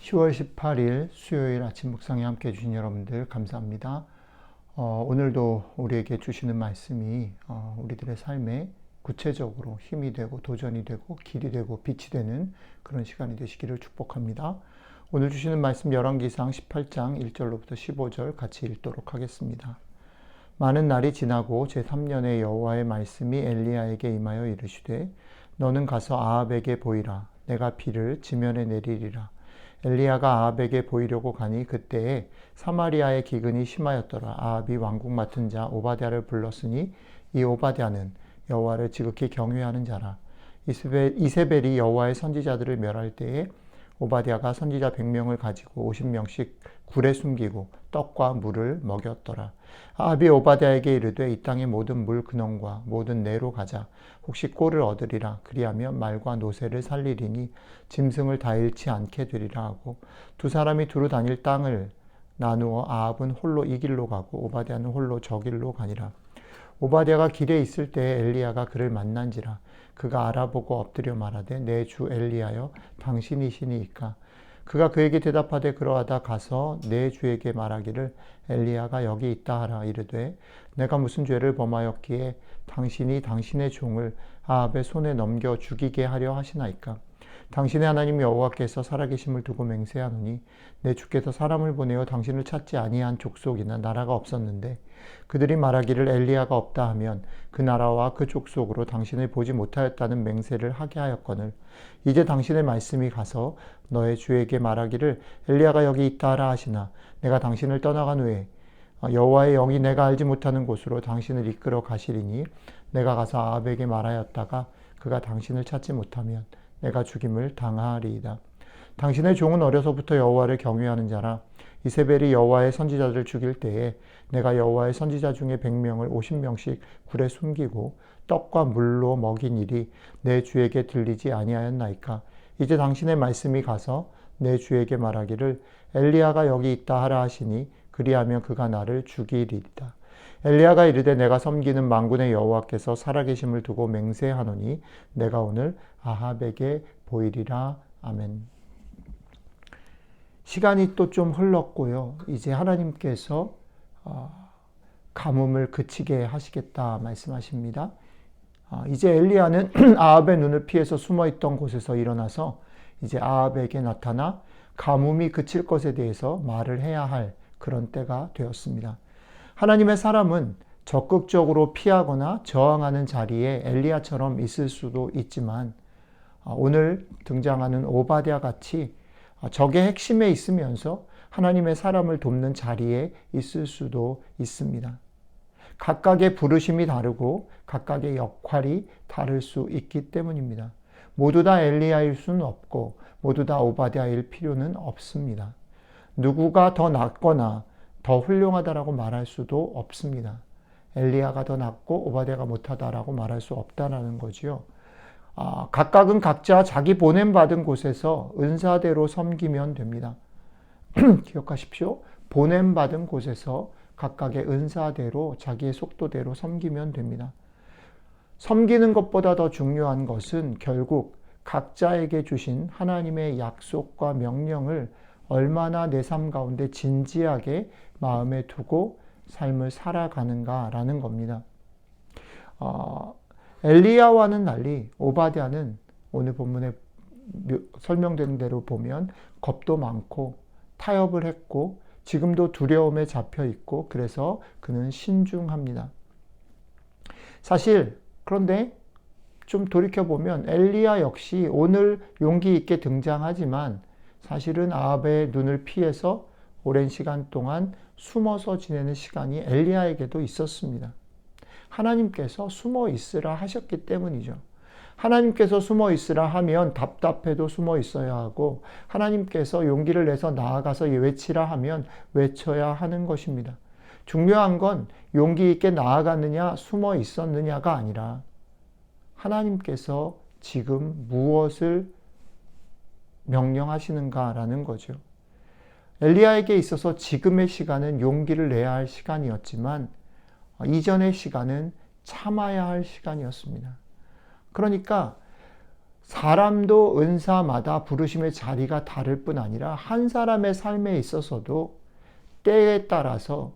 10월 18일 수요일 아침 묵상에 함께 해주신 여러분들 감사합니다. 오늘도 우리에게 주시는 말씀이 우리들의 삶에 구체적으로 힘이 되고 도전이 되고 길이 되고 빛이 되는 그런 시간이 되시기를 축복합니다. 오늘 주시는 말씀 열왕기상 18장 1절로부터 15절 같이 읽도록 하겠습니다. 많은 날이 지나고 제3년에 여호와의 말씀이 엘리야에게 임하여 이르시되 너는 가서 아합에게 보이라. 내가 비를 지면에 내리리라. 엘리야가 아합에게 보이려고 가니 그때에 사마리아의 기근이 심하였더라. 아합이 왕궁 맡은 자 오바댜를 불렀으니 이 오바댜는 여호와를 지극히 경외하는 자라. 이세벨이 여호와의 선지자들을 멸할 때에 오바댜가 선지자 100명을 가지고 50명씩 굴에 숨기고 떡과 물을 먹였더라. 아합이 오바댜에게 이르되 이 땅의 모든 물 근원과 모든 내로 가자. 혹시 꼴을 얻으리라. 그리하면 말과 노새를 살리리니 짐승을 다 잃지 않게 되리라 하고 두 사람이 두루 다닐 땅을 나누어 아합은 홀로 이 길로 가고 오바댜는 홀로 저 길로 가니라. 오바댜가 길에 있을 때에 엘리야가 그를 만난지라. 그가 알아보고 엎드려 말하되 내 주 엘리야여 당신이시니이까. 그가 그에게 대답하되 그러하다 가서 내 주에게 말하기를 엘리야가 여기 있다 하라. 이르되 내가 무슨 죄를 범하였기에 당신이 당신의 종을 아합의 손에 넘겨 죽이게 하려 하시나이까. 당신의 하나님 여호와께서 살아계심을 두고 맹세하노니 내 주께서 사람을 보내어 당신을 찾지 아니한 족속이나 나라가 없었는데 그들이 말하기를 엘리야가 없다 하면 그 나라와 그 족속으로 당신을 보지 못하였다는 맹세를 하게 하였거늘 이제 당신의 말씀이 가서 너의 주에게 말하기를 엘리야가 여기 있다 하라 하시나 내가 당신을 떠나간 후에 여호와의 영이 내가 알지 못하는 곳으로 당신을 이끌어 가시리니 내가 가서 아합에게 말하였다가 그가 당신을 찾지 못하면 내가 죽임을 당하리이다. 당신의 종은 어려서부터 여호와를 경외하는 자라. 이세벨이 여호와의 선지자들을 죽일 때에 내가 여호와의 선지자 중에 100명을 50명씩 굴에 숨기고 떡과 물로 먹인 일이 내 주에게 들리지 아니하였나이까. 이제 당신의 말씀이 가서 내 주에게 말하기를 엘리야가 여기 있다 하라 하시니 그리하면 그가 나를 죽이리이다. 엘리야가 이르되 내가 섬기는 만군의 여호와께서 살아계심을 두고 맹세하노니 내가 오늘 아합에게 보이리라. 아멘. 시간이 또 좀 흘렀고요. 이제 하나님께서 가뭄을 그치게 하시겠다 말씀하십니다. 이제 엘리야는 아합의 눈을 피해서 숨어있던 곳에서 일어나서 이제 아합에게 나타나 가뭄이 그칠 것에 대해서 말을 해야 할 그런 때가 되었습니다. 하나님의 사람은 적극적으로 피하거나 저항하는 자리에 엘리야처럼 있을 수도 있지만 오늘 등장하는 오바댜 같이 적의 핵심에 있으면서 하나님의 사람을 돕는 자리에 있을 수도 있습니다. 각각의 부르심이 다르고 각각의 역할이 다를 수 있기 때문입니다. 모두 다 엘리야일 수는 없고 모두 다 오바댜일 필요는 없습니다. 누구가 더 낫거나 더 훌륭하다라고 말할 수도 없습니다. 엘리야가 더 낫고 오바댜가 못하다라고 말할 수 없다라는 거지요. 각각은 각자 자기 보냄받은 곳에서 은사대로 섬기면 됩니다. 기억하십시오. 보냄받은 곳에서 각각의 은사대로 자기의 속도대로 섬기면 됩니다. 섬기는 것보다 더 중요한 것은 결국 각자에게 주신 하나님의 약속과 명령을 얼마나 내 삶 가운데 진지하게 마음에 두고 삶을 살아가는가라는 겁니다. 엘리야와는 달리 오바댜는 오늘 본문에 설명된 대로 보면 겁도 많고 타협을 했고 지금도 두려움에 잡혀 있고 그래서 그는 신중합니다. 사실 그런데 좀 돌이켜보면 엘리야 역시 오늘 용기 있게 등장하지만 사실은 아합의 눈을 피해서 오랜 시간 동안 숨어서 지내는 시간이 엘리야에게도 있었습니다. 하나님께서 숨어 있으라 하셨기 때문이죠. 하나님께서 숨어 있으라 하면 답답해도 숨어 있어야 하고 하나님께서 용기를 내서 나아가서 외치라 하면 외쳐야 하는 것입니다. 중요한 건 용기 있게 나아갔느냐 숨어 있었느냐가 아니라 하나님께서 지금 무엇을 명령하시는가라는 거죠. 엘리야에게 있어서 지금의 시간은 용기를 내야 할 시간이었지만 이전의 시간은 참아야 할 시간이었습니다. 그러니까 사람도 은사마다 부르심의 자리가 다를 뿐 아니라 한 사람의 삶에 있어서도 때에 따라서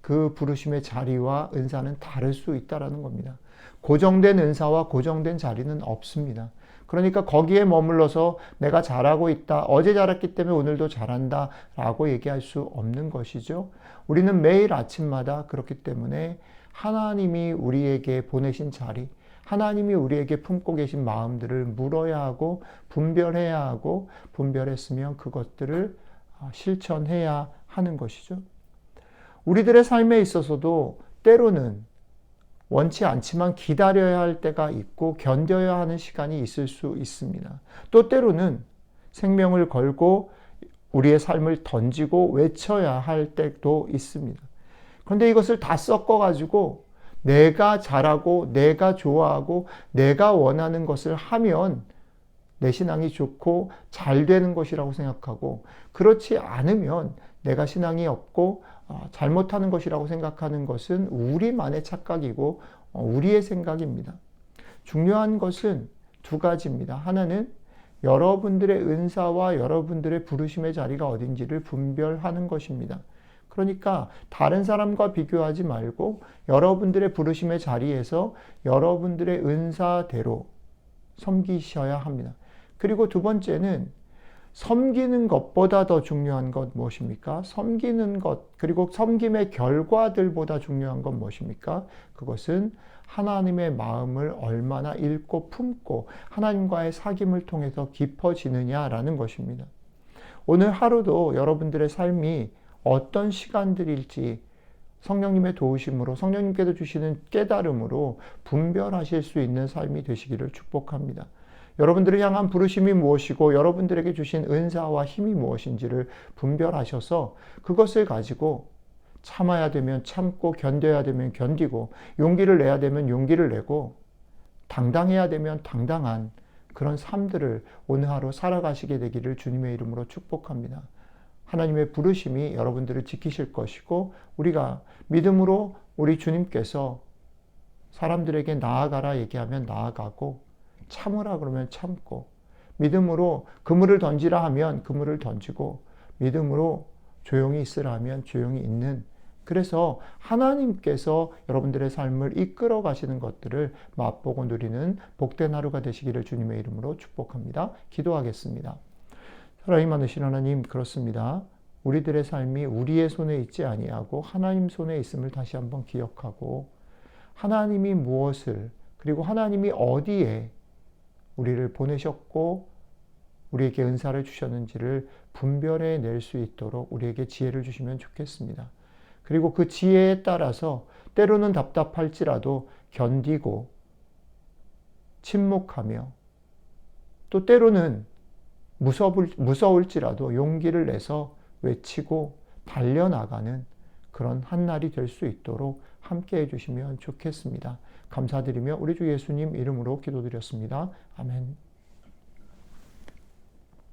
그 부르심의 자리와 은사는 다를 수 있다는 겁니다. 고정된 은사와 고정된 자리는 없습니다. 그러니까 거기에 머물러서 내가 잘하고 있다, 어제 잘했기 때문에 오늘도 잘한다 라고 얘기할 수 없는 것이죠. 우리는 매일 아침마다 그렇기 때문에 하나님이 우리에게 보내신 자리, 하나님이 우리에게 품고 계신 마음들을 물어야 하고 분별해야 하고, 분별했으면 그것들을 실천해야 하는 것이죠. 우리들의 삶에 있어서도 때로는 원치 않지만 기다려야 할 때가 있고 견뎌야 하는 시간이 있을 수 있습니다. 또 때로는 생명을 걸고 우리의 삶을 던지고 외쳐야 할 때도 있습니다. 그런데 이것을 다 섞어가지고 내가 잘하고 내가 좋아하고 내가 원하는 것을 하면 내 신앙이 좋고 잘 되는 것이라고 생각하고, 그렇지 않으면 내가 신앙이 없고 잘못하는 것이라고 생각하는 것은 우리만의 착각이고 우리의 생각입니다. 중요한 것은 두 가지입니다. 하나는 여러분들의 은사와 여러분들의 부르심의 자리가 어딘지를 분별하는 것입니다. 그러니까 다른 사람과 비교하지 말고 여러분들의 부르심의 자리에서 여러분들의 은사대로 섬기셔야 합니다. 그리고 두 번째는 섬기는 것보다 더 중요한 것 무엇입니까? 섬기는 것, 그리고 섬김의 결과들보다 중요한 건 무엇입니까? 그것은 하나님의 마음을 얼마나 읽고 품고 하나님과의 사귐을 통해서 깊어지느냐라는 것입니다. 오늘 하루도 여러분들의 삶이 어떤 시간들일지 성령님의 도우심으로, 성령님께서 주시는 깨달음으로 분별하실 수 있는 삶이 되시기를 축복합니다. 여러분들을 향한 부르심이 무엇이고 여러분들에게 주신 은사와 힘이 무엇인지를 분별하셔서 그것을 가지고 참아야 되면 참고, 견뎌야 되면 견디고, 용기를 내야 되면 용기를 내고, 당당해야 되면 당당한 그런 삶들을 오늘 하루 살아가시게 되기를 주님의 이름으로 축복합니다. 하나님의 부르심이 여러분들을 지키실 것이고, 우리가 믿음으로 우리 주님께서 사람들에게 나아가라 얘기하면 나아가고, 참으라 그러면 참고, 믿음으로 그물을 던지라 하면 그물을 던지고, 믿음으로 조용히 있으라 하면 조용히 있는, 그래서 하나님께서 여러분들의 삶을 이끌어 가시는 것들을 맛보고 누리는 복된 하루가 되시기를 주님의 이름으로 축복합니다. 기도하겠습니다. 사랑이 많으신 하나님, 그렇습니다. 우리들의 삶이 우리의 손에 있지 아니하고 하나님 손에 있음을 다시 한번 기억하고, 하나님이 무엇을, 그리고 하나님이 어디에 우리를 보내셨고 우리에게 은사를 주셨는지를 분별해 낼 수 있도록 우리에게 지혜를 주시면 좋겠습니다. 그리고 그 지혜에 따라서 때로는 답답할지라도 견디고 침묵하며, 또 때로는 무서울지라도 용기를 내서 외치고 달려나가는 그런 한날이 될 수 있도록 함께 해주시면 좋겠습니다. 감사드리며 우리 주 예수님 이름으로 기도드렸습니다. 아멘.